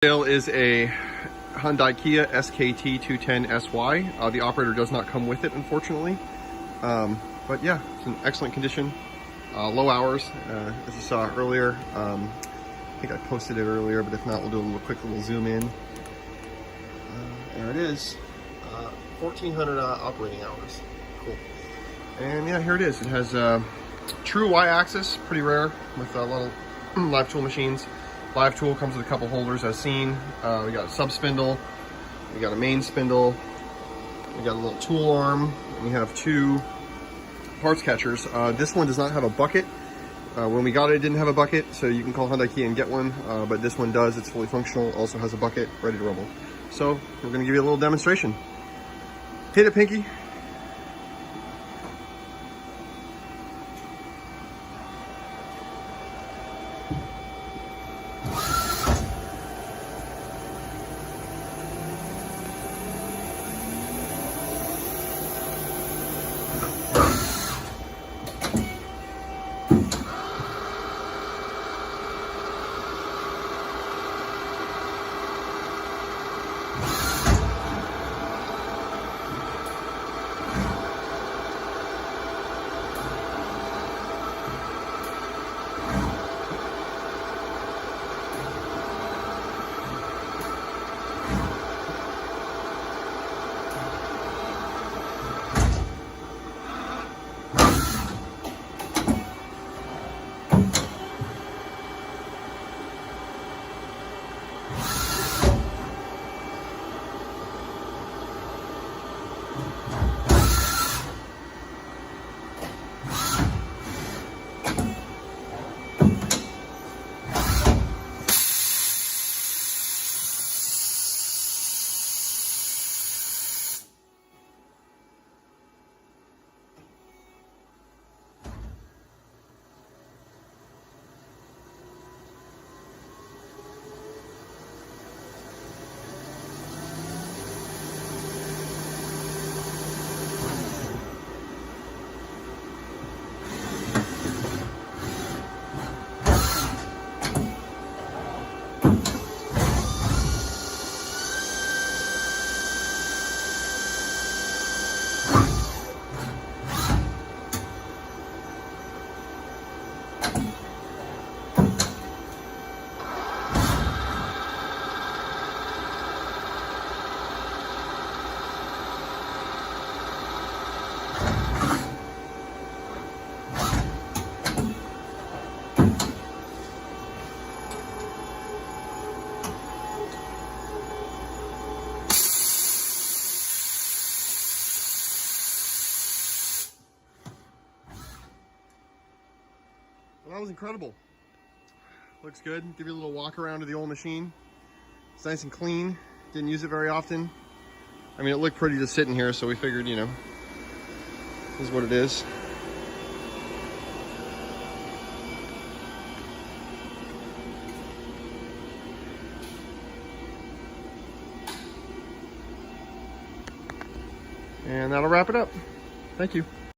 Sale is a Hyundai Kia SKT210SY. The operator does not come with it, unfortunately. But yeah, it's in excellent condition. Low hours, as you saw earlier. I think I posted it earlier, but if not, we'll do a quick little zoom in. There it is. 1,400 operating hours. Cool. And yeah, here it is. It has true Y-axis, pretty rare with a lot of live tool machines. Live tool comes with a couple holders as seen. We got a sub spindle, we got a main spindle, we got a little tool arm, and we have two parts catchers. This one does not have a bucket. When we got it, it didn't have a bucket, so you can call Hyundai Kia and get one, but this one does. It's fully functional, also has a bucket, ready to rumble. So we're gonna give you a little demonstration. Hit it, Pinky. Well, that was incredible. Looks good. Give you a little walk around to the old machine. It's nice and clean. Didn't use it very often. I mean, it looked pretty just sitting here, so we figured, you know, this is what it is. And that'll wrap it up. Thank you.